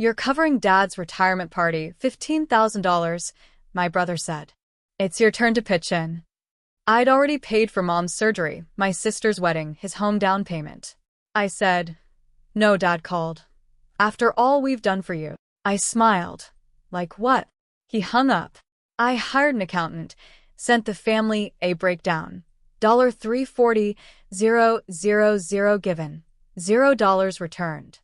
"You're covering Dad's retirement party, $15,000, my brother said. "It's your turn to pitch in." I'd already paid for Mom's surgery, my sister's wedding, his home down payment. I said, "No," Dad called. "After all we've done for you." I smiled. "Like what?" He hung up. I hired an accountant, sent the family a breakdown. $340,000 given, $0 returned.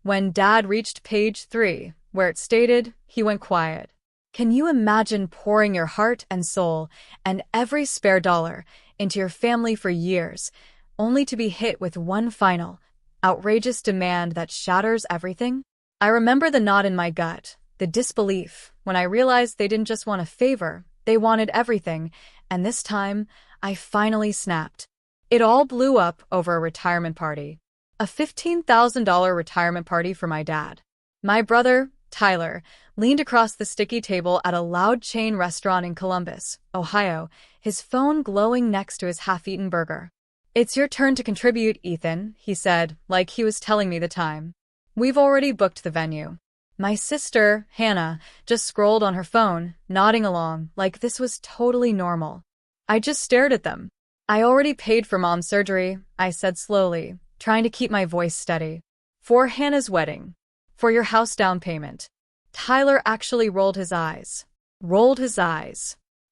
When Dad reached page 3, where it stated, he went quiet. Can you imagine pouring your heart and soul and every spare dollar into your family for years, only to be hit with one final, outrageous demand that shatters everything? I remember the knot in my gut, the disbelief, when I realized they didn't just want a favor, they wanted everything, and this time, I finally snapped. It all blew up over a retirement party. A $15,000 retirement party for my dad. My brother, Tyler, leaned across the sticky table at a loud chain restaurant in Columbus, Ohio, his phone glowing next to his half-eaten burger. "It's your turn to contribute, Ethan," he said, like he was telling me the time. "We've already booked the venue." My sister, Hannah, just scrolled on her phone, nodding along, like this was totally normal. I just stared at them. "I already paid for Mom's surgery," I said slowly, trying to keep my voice steady. "For Hannah's wedding. For your house down payment." Tyler actually rolled his eyes.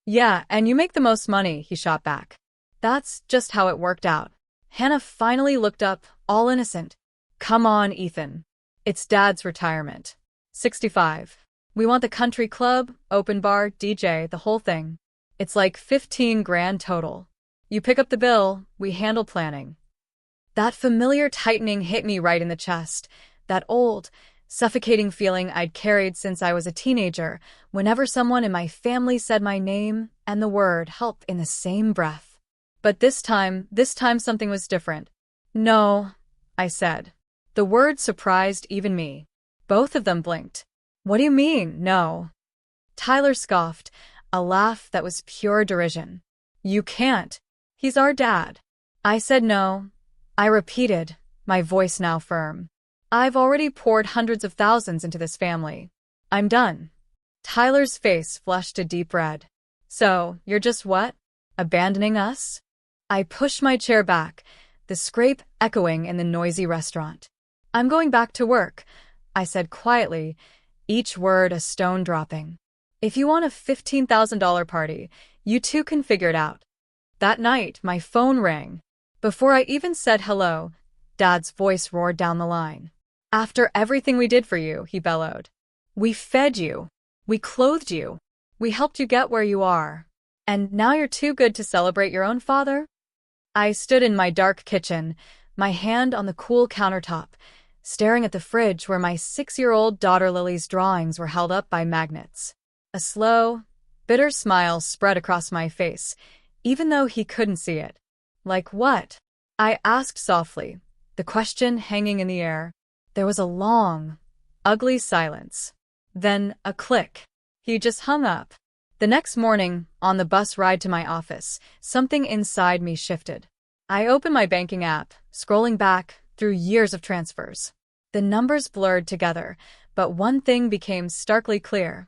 "Yeah, and you make the most money," he shot back. That's just how it worked out. Hannah finally looked up, all innocent. "Come on, Ethan. It's Dad's retirement. 65. We want the country club, open bar, DJ, the whole thing. It's like 15 grand total. You pick up the bill, we handle planning." That familiar tightening hit me right in the chest, that old, suffocating feeling I'd carried since I was a teenager, whenever someone in my family said my name and the word help in the same breath. But this time something was different. "No," I said. The word surprised even me. Both of them blinked. "What do you mean, no?" Tyler scoffed, a laugh that was pure derision. "You can't. He's our dad." I said no. I repeated, my voice now firm. "I've already poured hundreds of thousands into this family. I'm done." Tyler's face flushed a deep red. "So, you're just what? Abandoning us?" I pushed my chair back, the scrape echoing in the noisy restaurant. "I'm going back to work," I said quietly, each word a stone dropping. "If you want a $15,000 party, you two can figure it out." That night, my phone rang. Before I even said hello, Dad's voice roared down the line. "After everything we did for you," he bellowed. "We fed you. We clothed you. We helped you get where you are. And now you're too good to celebrate your own father?" I stood in my dark kitchen, my hand on the cool countertop, staring at the fridge where my 6-year-old daughter Lily's drawings were held up by magnets. A slow, bitter smile spread across my face, even though he couldn't see it. "Like what?" I asked softly, the question hanging in the air. There was a long, ugly silence. Then a click. He just hung up. The next morning, on the bus ride to my office, something inside me shifted. I opened my banking app, scrolling back through years of transfers. The numbers blurred together, but one thing became starkly clear.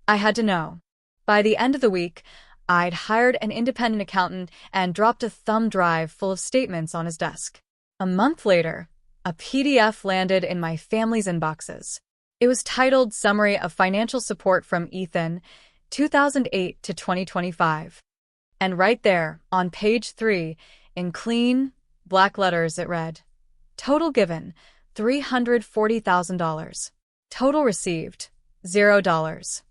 I had to know. By the end of the week, I'd hired an independent accountant and dropped a thumb drive full of statements on his desk. A month later, a PDF landed in my family's inboxes. It was titled Summary of Financial Support from Ethan, 2008 to 2025. And right there, on page 3, in clean, black letters, it read, "Total given, $340,000. Total received, $0."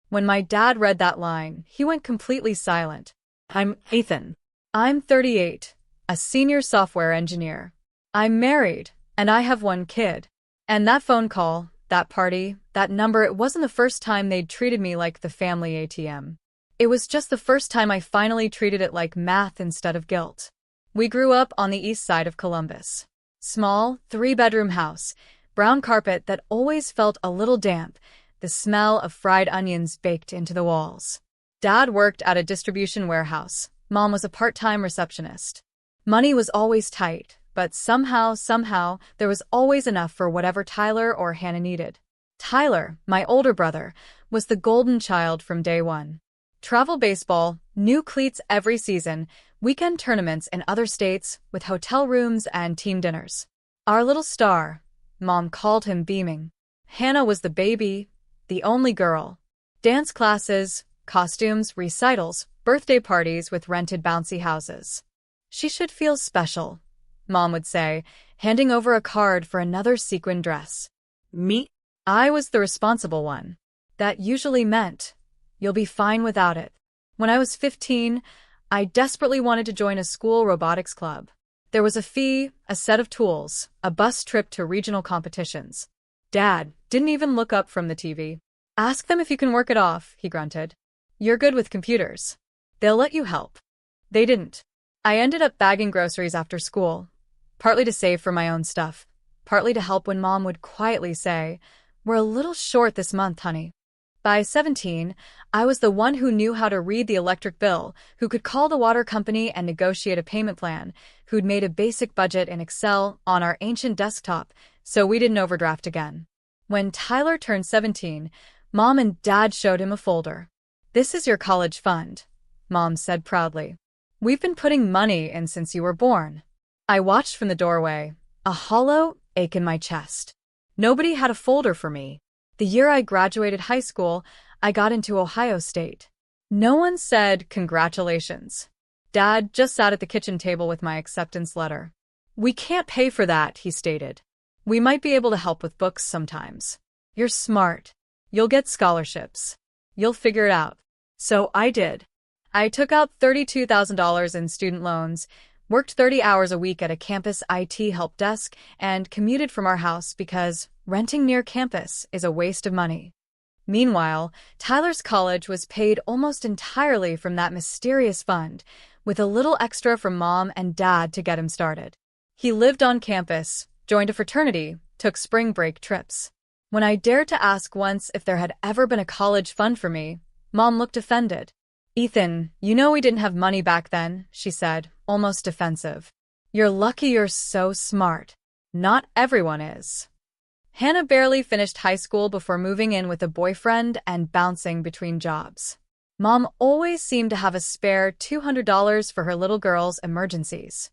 When my dad read that line, he went completely silent. "I'm Ethan. I'm 38, a senior software engineer. I'm married, and I have one kid." And that phone call, that party, that number, it wasn't the first time they'd treated me like the family ATM. It was just the first time I finally treated it like math instead of guilt. We grew up on the east side of Columbus. Small, 3-bedroom house, brown carpet that always felt a little damp, the smell of fried onions baked into the walls. Dad worked at a distribution warehouse. Mom was a part-time receptionist. Money was always tight, but somehow, there was always enough for whatever Tyler or Hannah needed. Tyler, my older brother, was the golden child from day one. Travel baseball, new cleats every season, weekend tournaments in other states with hotel rooms and team dinners. Our little star, Mom called him beaming. Hannah was the baby, the only girl. Dance classes, costumes, recitals, birthday parties with rented bouncy houses. She should feel special, Mom would say, handing over a card for another sequin dress. Me? I was the responsible one. That usually meant, you'll be fine without it. When I was 15, I desperately wanted to join a school robotics club. There was a fee, a set of tools, a bus trip to regional competitions. Dad didn't even look up from the TV. Ask them if you can work it off, he grunted. You're good with computers. They'll let you help. They didn't. I ended up bagging groceries after school, partly to save for my own stuff, partly to help when Mom would quietly say, "We're a little short this month, honey." By 17, I was the one who knew how to read the electric bill, who could call the water company and negotiate a payment plan, who'd made a basic budget in Excel on our ancient desktop, so we didn't overdraft again. When Tyler turned 17, Mom and Dad showed him a folder. "This is your college fund," Mom said proudly. "We've been putting money in since you were born." I watched from the doorway, a hollow ache in my chest. Nobody had a folder for me. The year I graduated high school, I got into Ohio State. No one said congratulations. Dad just sat at the kitchen table with my acceptance letter. "We can't pay for that," he stated. "We might be able to help with books sometimes. You're smart. You'll get scholarships. You'll figure it out." So I did. I took out $32,000 in student loans, worked 30 hours a week at a campus IT help desk, and commuted from our house because renting near campus is a waste of money. Meanwhile, Tyler's college was paid almost entirely from that mysterious fund, with a little extra from Mom and Dad to get him started. He lived on campus, joined a fraternity, took spring break trips. When I dared to ask once if there had ever been a college fund for me, Mom looked offended. "Ethan, you know we didn't have money back then," she said, almost defensive. "You're lucky you're so smart. Not everyone is." Hannah barely finished high school before moving in with a boyfriend and bouncing between jobs. Mom always seemed to have a spare $200 for her little girl's emergencies.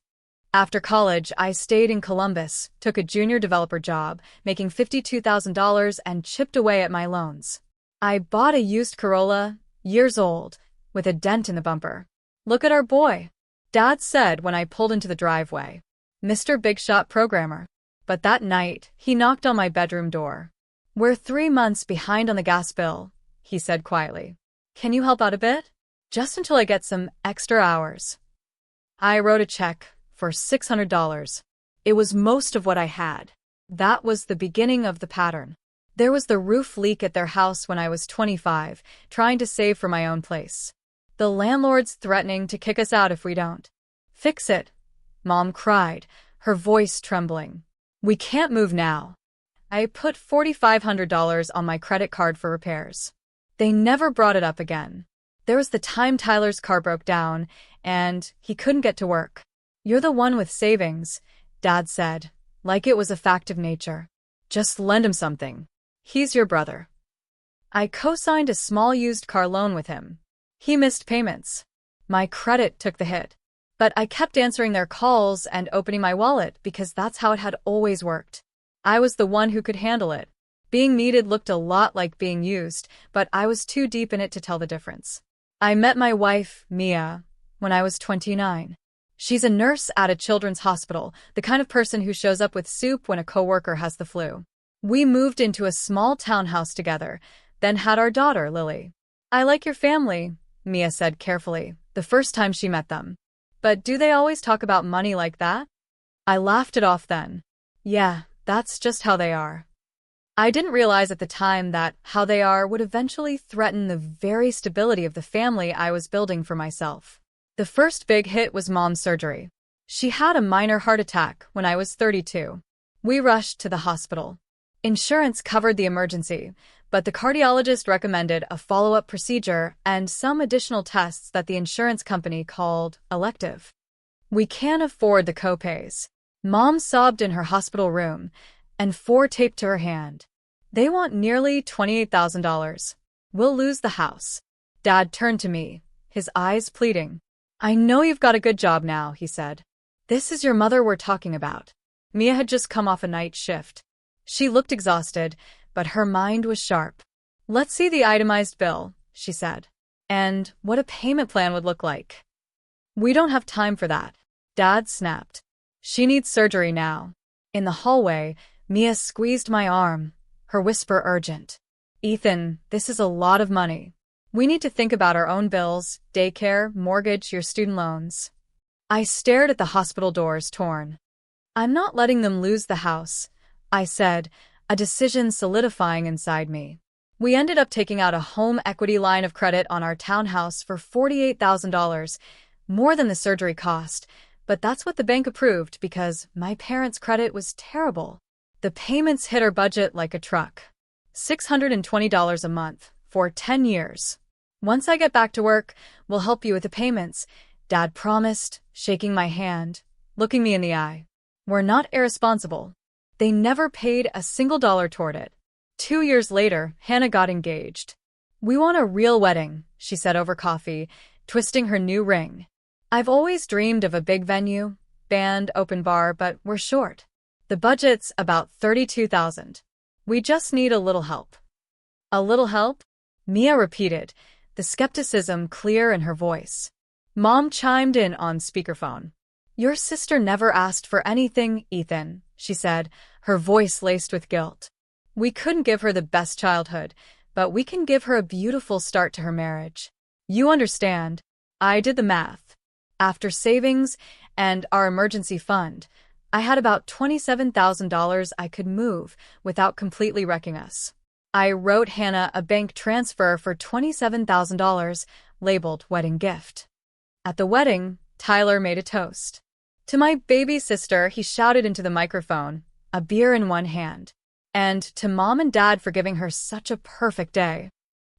After college, I stayed in Columbus, took a junior developer job, making $52,000 and chipped away at my loans. I bought a used Corolla, years old, with a dent in the bumper. "Look at our boy," Dad said when I pulled into the driveway. "Mr. Big Shot Programmer." But that night, he knocked on my bedroom door. "We're 3 months behind on the gas bill," he said quietly. "Can you help out a bit? Just until I get some extra hours." I wrote a check for $600. It was most of what I had. That was the beginning of the pattern. There was the roof leak at their house when I was 25, trying to save for my own place. The landlord's threatening to kick us out if we don't. "Fix it," Mom cried, her voice trembling. "We can't move now." I put $4,500 on my credit card for repairs. They never brought it up again. There was the time Tyler's car broke down, and he couldn't get to work. "You're the one with savings," Dad said, like it was a fact of nature. "Just lend him something. He's your brother." I co-signed a small used car loan with him. He missed payments. My credit took the hit. But I kept answering their calls and opening my wallet because that's how it had always worked. I was the one who could handle it. Being needed looked a lot like being used, but I was too deep in it to tell the difference. I met my wife, Mia, when I was 29. She's a nurse at a children's hospital, the kind of person who shows up with soup when a coworker has the flu. We moved into a small townhouse together, then had our daughter, Lily. "I like your family," Mia said carefully, the first time she met them. "But do they always talk about money like that?" I laughed it off then. "Yeah, that's just how they are." I didn't realize at the time that how they are would eventually threaten the very stability of the family I was building for myself. The first big hit was Mom's surgery. She had a minor heart attack when I was 32. We rushed to the hospital. Insurance covered the emergency, but the cardiologist recommended a follow-up procedure and some additional tests that the insurance company called elective. "We can't afford the copays." Mom sobbed in her hospital room, and 4 taped to her hand. They want nearly $28,000. We'll lose the house. Dad turned to me, his eyes pleading. I know you've got a good job now, he said. This is your mother we're talking about. Mia had just come off a night shift. She looked exhausted, but her mind was sharp. Let's see the itemized bill, she said. And what a payment plan would look like. We don't have time for that. Dad snapped. She needs surgery now. In the hallway, Mia squeezed my arm, her whisper urgent. Ethan, this is a lot of money. We need to think about our own bills, daycare, mortgage, your student loans. I stared at the hospital doors, torn. I'm not letting them lose the house, I said, a decision solidifying inside me. We ended up taking out a home equity line of credit on our townhouse for $48,000, more than the surgery cost, but that's what the bank approved because my parents' credit was terrible. The payments hit our budget like a truck. $620 a month for 10 years. Once I get back to work, we'll help you with the payments, Dad promised, shaking my hand, looking me in the eye. We're not irresponsible. They never paid a single dollar toward it. 2 years later, Hannah got engaged. We want a real wedding, she said over coffee, twisting her new ring. I've always dreamed of a big venue, band, open bar, but we're short. The budget's about $32,000. We just need a little help. A little help? Mia repeated, the skepticism clear in her voice. Mom chimed in on speakerphone. Your sister never asked for anything, Ethan, she said, her voice laced with guilt. We couldn't give her the best childhood, but we can give her a beautiful start to her marriage. You understand. I did the math. After savings and our emergency fund, I had about $27,000 I could move without completely wrecking us. I wrote Hannah a bank transfer for $27,000, labeled wedding gift. At the wedding, Tyler made a toast. To my baby sister, he shouted into the microphone, a beer in one hand. And to Mom and Dad for giving her such a perfect day.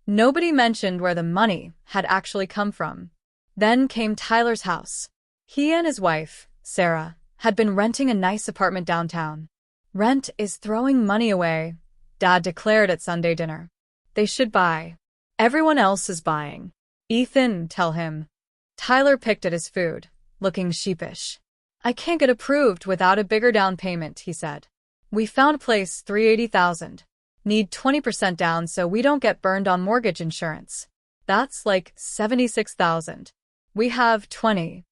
Nobody mentioned where the money had actually come from. Then came Tyler's house. He and his wife, Sarah, had been renting a nice apartment downtown. Rent is throwing money away, Dad declared at Sunday dinner. They should buy. Everyone else is buying. Ethan, tell him. Tyler picked at his food, looking sheepish. I can't get approved without a bigger down payment, he said. We found a place, $380,000. Need 20% down so we don't get burned on mortgage insurance. That's like $76,000. We have 20.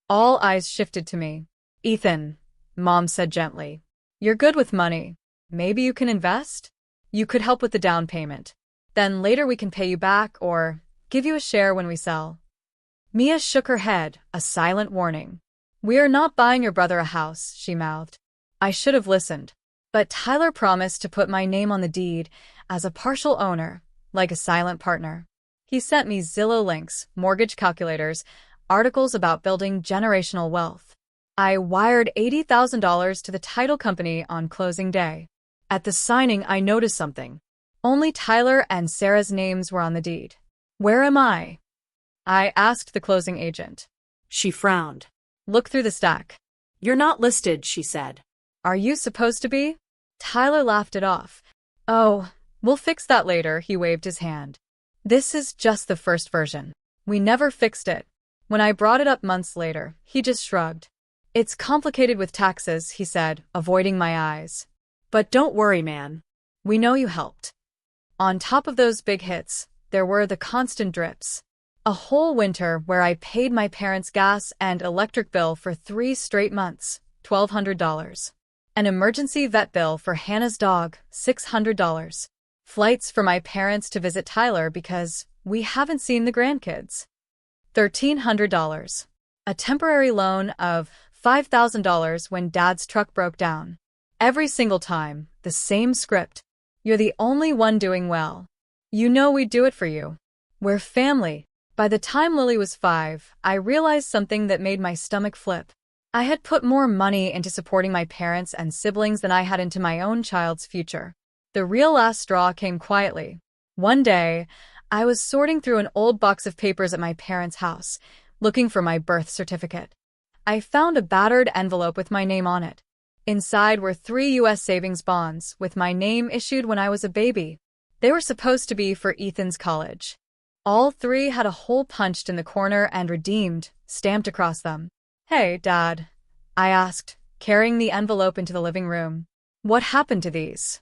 All eyes shifted to me. Ethan, Mom said gently. You're good with money. Maybe you can invest? You could help with the down payment. Then later we can pay you back or give you a share when we sell. Mia shook her head, a silent warning. We are not buying your brother a house, she mouthed. I should have listened. But Tyler promised to put my name on the deed as a partial owner, like a silent partner. He sent me Zillow links, mortgage calculators, articles about building generational wealth. I wired $80,000 to the title company on closing day. At the signing, I noticed something. Only Tyler and Sarah's names were on the deed. Where am I? I asked the closing agent. She frowned. Look through the stack. You're not listed, she said. Are you supposed to be? Tyler laughed it off. Oh, we'll fix that later, he waved his hand. This is just the first version. We never fixed it. When I brought it up months later, he just shrugged. It's complicated with taxes, he said, avoiding my eyes. But don't worry, man. We know you helped. On top of those big hits, there were the constant drips. A whole winter where I paid my parents' gas and electric bill for 3 straight months, $1,200. An emergency vet bill for Hannah's dog, $600. Flights for my parents to visit Tyler because we haven't seen the grandkids. $1,300. A temporary loan of $5,000 when Dad's truck broke down. Every single time, the same script. You're the only one doing well. You know we'd do it for you. We're family. By the time Lily was 5, I realized something that made my stomach flip. I had put more money into supporting my parents and siblings than I had into my own child's future. The real last straw came quietly. One day, I was sorting through an old box of papers at my parents' house, looking for my birth certificate. I found a battered envelope with my name on it. Inside were 3 U.S. savings bonds with my name issued when I was a baby. They were supposed to be for Ethan's college. All 3 had a hole punched in the corner and redeemed, stamped across them. "Hey, Dad," I asked, carrying the envelope into the living room. "What happened to these?"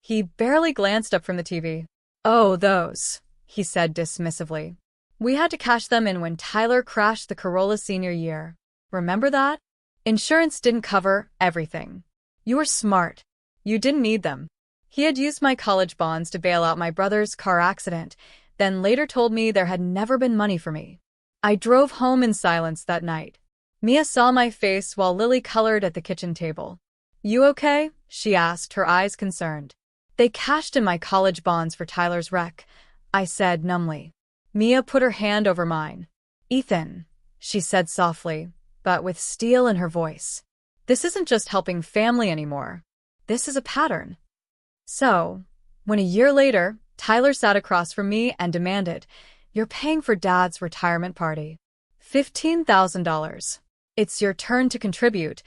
He barely glanced up from the TV. "Oh, those," he said dismissively. "We had to cash them in when Tyler crashed the Corolla senior year. Remember that? Insurance didn't cover everything. You were smart. You didn't need them." He had used my college bonds to bail out my brother's car accident, then later told me there had never been money for me. I drove home in silence that night. Mia saw my face while Lily colored at the kitchen table. "You okay?" she asked, her eyes concerned. "They cashed in my college bonds for Tyler's wreck," I said numbly. Mia put her hand over mine. "Ethan," she said softly, but with steel in her voice. "This isn't just helping family anymore. This is a pattern." So, when a year later, Tyler sat across from me and demanded, "You're paying for Dad's retirement party. $15,000. It's your turn to contribute."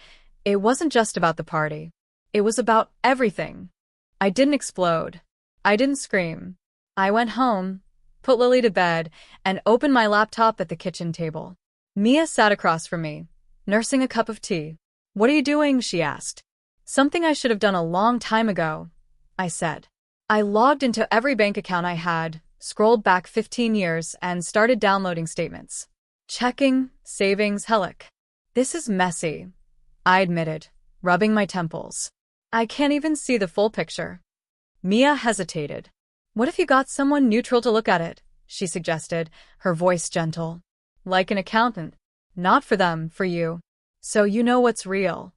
It wasn't just about the party. It was about everything. I didn't explode. I didn't scream. I went home, put Lily to bed, and opened my laptop at the kitchen table. Mia sat across from me, nursing a cup of tea. "What are you doing?" she asked. "Something I should have done a long time ago," I said. I logged into every bank account I had, scrolled back 15 years, and started downloading statements. Checking, savings, Helic. "This is messy," I admitted, rubbing my temples. "I can't even see the full picture." Mia hesitated. "What if you got someone neutral to look at it?" she suggested, her voice gentle. "Like an accountant. Not for them, for you. So you know what's real."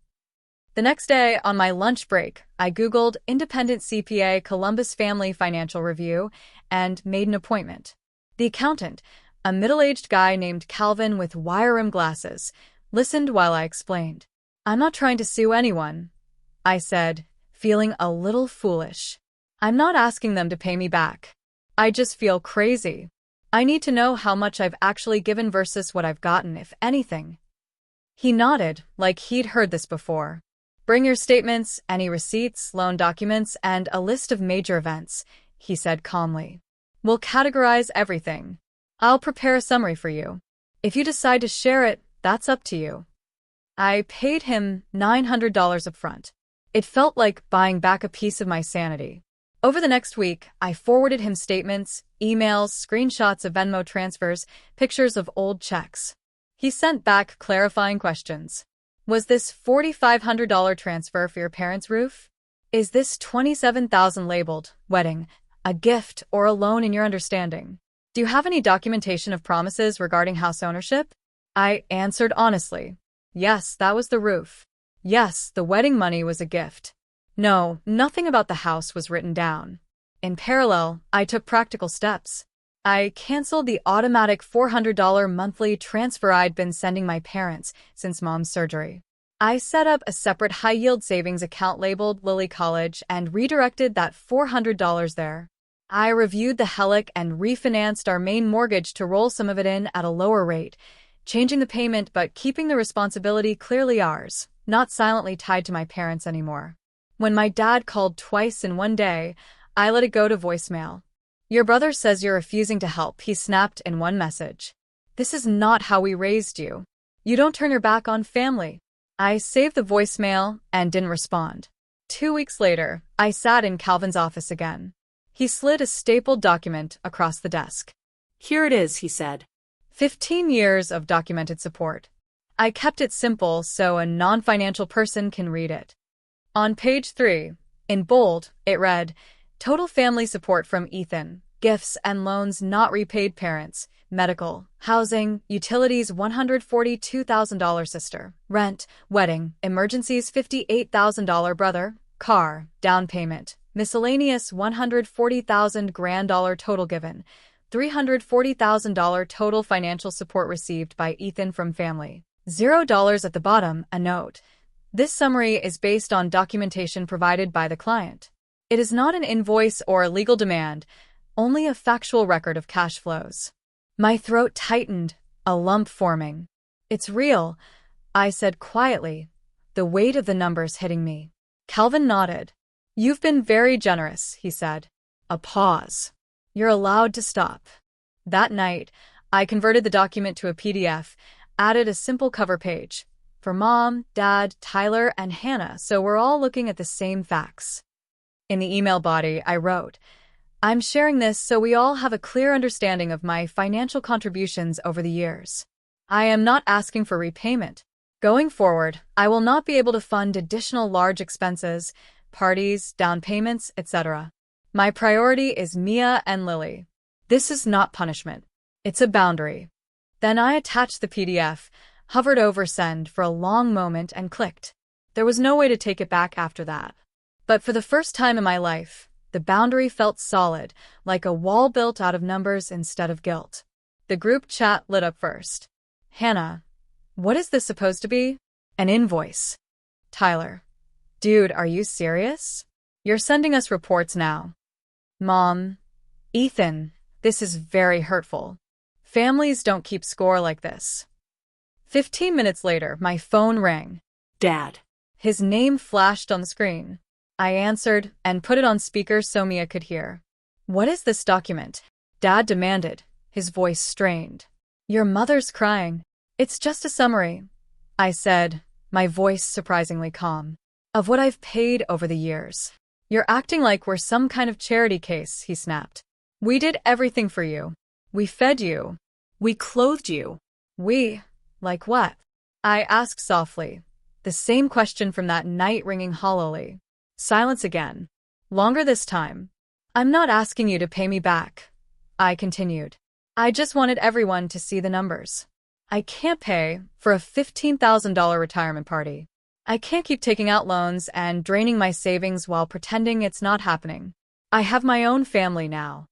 The next day, on my lunch break, I Googled Independent CPA Columbus Family Financial Review and made an appointment. The accountant, a middle-aged guy named Calvin with wire-rimmed glasses, listened while I explained. "I'm not trying to sue anyone," I said, feeling a little foolish. "I'm not asking them to pay me back. I just feel crazy. I need to know how much I've actually given versus what I've gotten, if anything." He nodded, like he'd heard this before. "Bring your statements, any receipts, loan documents, and a list of major events," he said calmly. "We'll categorize everything. I'll prepare a summary for you. If you decide to share it, that's up to you." I paid him $900 upfront. It felt like buying back a piece of my sanity. Over the next week, I forwarded him statements, emails, screenshots of Venmo transfers, pictures of old checks. He sent back clarifying questions. "Was this $4,500 transfer for your parents' roof? Is this $27,000 labeled wedding, a gift, or a loan in your understanding? Do you have any documentation of promises regarding house ownership?" I answered honestly. Yes, that was the roof. Yes, the wedding money was a gift. No, nothing about the house was written down. In parallel, I took practical steps. I canceled the automatic $400 monthly transfer I'd been sending my parents since Mom's surgery. I set up a separate high-yield savings account labeled Lily College and redirected that $400 there. I reviewed the Helic and refinanced our main mortgage to roll some of it in at a lower rate, changing the payment but keeping the responsibility clearly ours, not silently tied to my parents anymore. When my dad called twice in one day, I let it go to voicemail. "Your brother says you're refusing to help," he snapped in one message. "This is not how we raised you. You don't turn your back on family." I saved the voicemail and didn't respond. 2 weeks later, I sat in Calvin's office again. He slid a stapled document across the desk. "Here it is," he said. 15 years of documented support. I kept it simple so a non-financial person can read it. On page 3, in bold, it read, "Total family support from Ethan, gifts and loans not repaid parents, medical, housing, utilities $142,000 sister, rent, wedding, emergencies $58,000 brother, car, down payment, miscellaneous $140,000 grand dollar total given, $340,000 total financial support received by Ethan from family. $0 at the bottom, a note. This summary is based on documentation provided by the client. It is not an invoice or a legal demand, only a factual record of cash flows." My throat tightened, a lump forming. "It's real," I said quietly, the weight of the numbers hitting me. Calvin nodded. You've been very generous, he said. A pause. You're allowed to stop. That night, I converted the document to a PDF, added a simple cover page. For Mom, Dad, Tyler, and Hannah, so we're all looking at the same facts. In the email body, I wrote, I'm sharing this so we all have a clear understanding of my financial contributions over the years. I am not asking for repayment. Going forward, I will not be able to fund additional large expenses, parties, down payments, etc. My priority is Mia and Lily. This is not punishment. It's a boundary. Then I attached the PDF, hovered over send for a long moment and clicked. There was no way to take it back after that. But for the first time in my life, the boundary felt solid, like a wall built out of numbers instead of guilt. The group chat lit up first. Hannah, what is this supposed to be? An invoice. Tyler, dude, are you serious? You're sending us reports now. Mom, Ethan, this is very hurtful. Families don't keep score like this. 15 minutes later, my phone rang. Dad. His name flashed on the screen. I answered and put it on speaker so Mia could hear. What is this document? Dad demanded, his voice strained. Your mother's crying. It's just a summary, I said, my voice surprisingly calm, of what I've paid over the years. You're acting like we're some kind of charity case, he snapped. We did everything for you. We fed you. We clothed you. Like what? I asked softly, the same question from that night ringing hollowly. Silence again. Longer this time. I'm not asking you to pay me back, I continued. I just wanted everyone to see the numbers. I can't pay for a $15,000 retirement party. I can't keep taking out loans and draining my savings while pretending it's not happening. I have my own family now.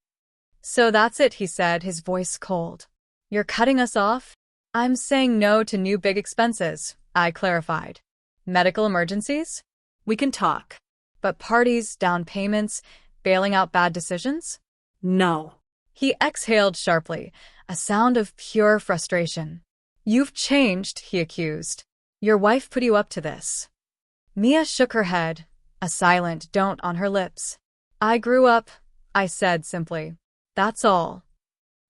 So that's it, he said, his voice cold. You're cutting us off? I'm saying no to new big expenses, I clarified. Medical emergencies? We can talk. But parties, down payments, bailing out bad decisions? No. He exhaled sharply, a sound of pure frustration. You've changed, he accused. Your wife put you up to this. Mia shook her head, a silent don't on her lips. I grew up, I said simply. That's all.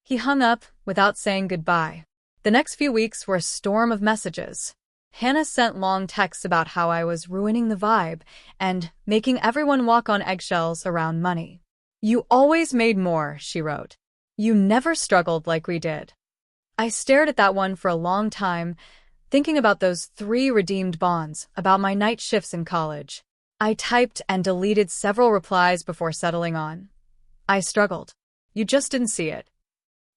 He hung up without saying goodbye. The next few weeks were a storm of messages. Hannah sent long texts about how I was ruining the vibe and making everyone walk on eggshells around money. You always made more, she wrote. You never struggled like we did. I stared at that one for a long time, thinking about those 3 redeemed bonds, about my night shifts in college. I typed and deleted several replies before settling on. I struggled. You just didn't see it.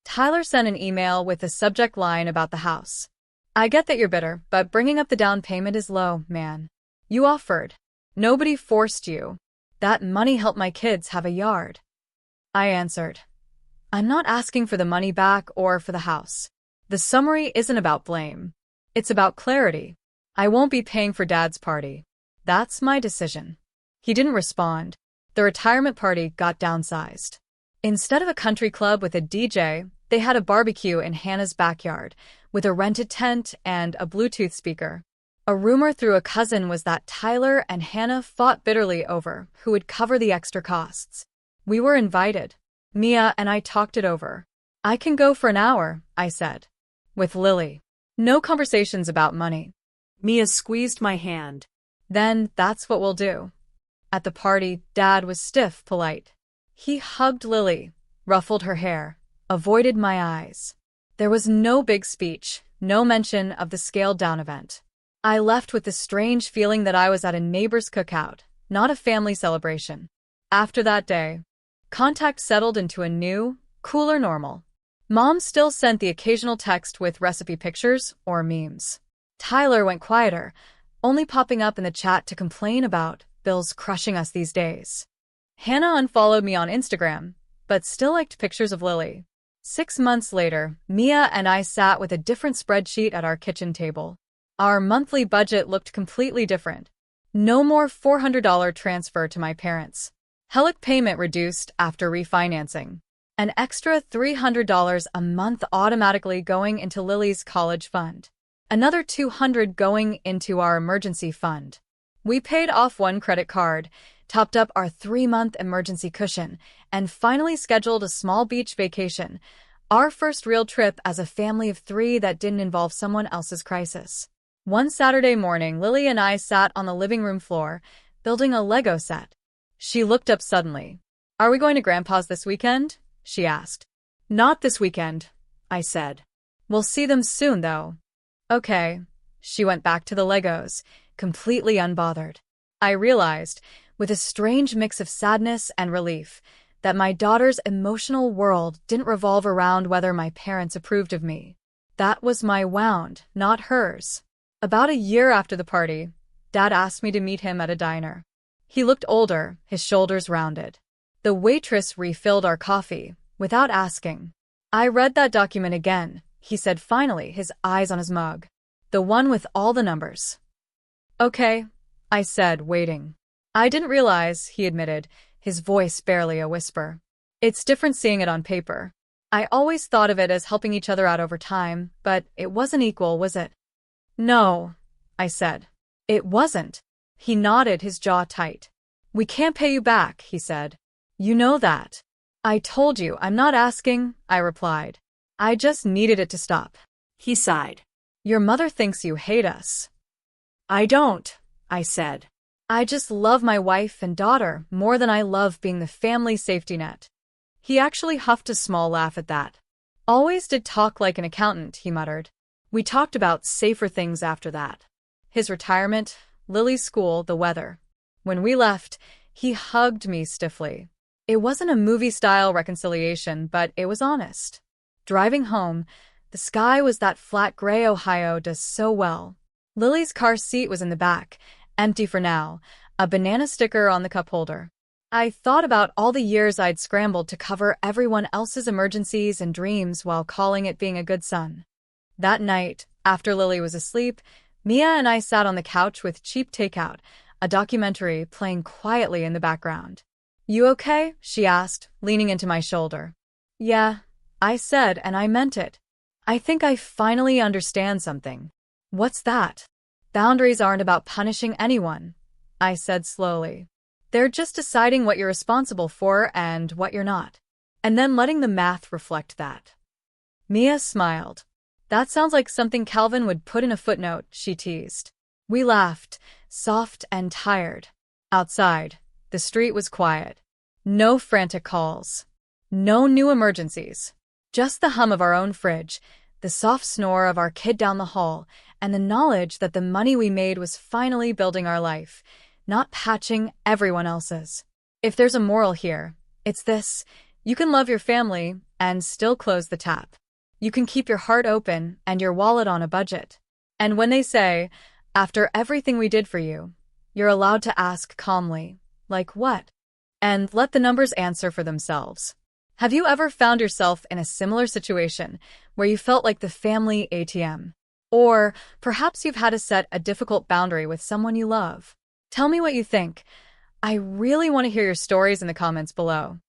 Tyler sent an email with a subject line about the house. I get that you're bitter, but bringing up the down payment is low, man. You offered. Nobody forced you. That money helped my kids have a yard. I answered. I'm not asking for the money back or for the house. The summary isn't about blame. It's about clarity. I won't be paying for Dad's party. That's my decision. He didn't respond. The retirement party got downsized. Instead of a country club with a DJ, they had a barbecue in Hannah's backyard, with a rented tent and a Bluetooth speaker. A rumor through a cousin was that Tyler and Hannah fought bitterly over who would cover the extra costs. We were invited. Mia and I talked it over. I can go for an hour, I said. With Lily. No conversations about money. Mia squeezed my hand. Then that's what we'll do. At the party, Dad was stiff, polite. He hugged Lily, ruffled her hair, avoided my eyes. There was no big speech, no mention of the scaled-down event. I left with the strange feeling that I was at a neighbor's cookout, not a family celebration. After that day, contact settled into a new, cooler normal. Mom still sent the occasional text with recipe pictures or memes. Tyler went quieter, only popping up in the chat to complain about bills crushing us these days. Hannah unfollowed me on Instagram, but still liked pictures of Lily. 6 months later, Mia and I sat with a different spreadsheet at our kitchen table. Our monthly budget looked completely different. No more $400 transfer to my parents. HELOC payment reduced after refinancing. An extra $300 a month automatically going into Lily's college fund. Another 200 going into our emergency fund. We paid off one credit card, topped up our 3-month emergency cushion, and finally scheduled a small beach vacation, our first real trip as a family of 3 that didn't involve someone else's crisis. One Saturday morning, Lily and I sat on the living room floor, building a Lego set. She looked up suddenly. "Are we going to Grandpa's this weekend?" she asked. Not this weekend, I said. "We'll see them soon, though." "Okay." She went back to the Legos, completely unbothered. I realized, with a strange mix of sadness and relief, that my daughter's emotional world didn't revolve around whether my parents approved of me. That was my wound, not hers. About a year after the party, Dad asked me to meet him at a diner. He looked older, his shoulders rounded. The waitress refilled our coffee, without asking. "I read that document again," he said finally, his eyes on his mug. "The one with all the numbers." "Okay," I said, waiting. "I didn't realize," he admitted, his voice barely a whisper. "It's different seeing it on paper. I always thought of it as helping each other out over time, but it wasn't equal, was it?" "No," I said. "It wasn't." He nodded, his jaw tight. "We can't pay you back," he said. "You know that." "I told you, I'm not asking," I replied. "I just needed it to stop." He sighed. "Your mother thinks you hate us." I don't, I said. "I just love my wife and daughter more than I love being the family safety net." He actually huffed a small laugh at that. "Always did talk like an accountant," he muttered. We talked about safer things after that. His retirement, Lily's school, the weather. When we left, he hugged me stiffly. It wasn't a movie-style reconciliation, but it was honest. Driving home, the sky was that flat gray Ohio does so well. Lily's car seat was in the back, empty for now, a banana sticker on the cup holder. I thought about all the years I'd scrambled to cover everyone else's emergencies and dreams while calling it being a good son. That night, after Lily was asleep, Mia and I sat on the couch with cheap takeout, a documentary playing quietly in the background. "You okay?" she asked, leaning into my shoulder. "Yeah," I said, and I meant it. "I think I finally understand something." "What's that?" "Boundaries aren't about punishing anyone," I said slowly. "They're just deciding what you're responsible for and what you're not. And then letting the math reflect that." Mia smiled. "That sounds like something Calvin would put in a footnote," she teased. We laughed, soft and tired. Outside, the street was quiet. No frantic calls. No new emergencies. Just the hum of our own fridge, the soft snore of our kid down the hall, and the knowledge that the money we made was finally building our life, not patching everyone else's. If there's a moral here, it's this: you can love your family and still close the tap. You can keep your heart open and your wallet on a budget. And when they say, "After everything we did for you," you're allowed to ask calmly, "Like what?" And let the numbers answer for themselves. Have you ever found yourself in a similar situation where you felt like the family ATM? Or perhaps you've had to set a difficult boundary with someone you love. Tell me what you think. I really want to hear your stories in the comments below.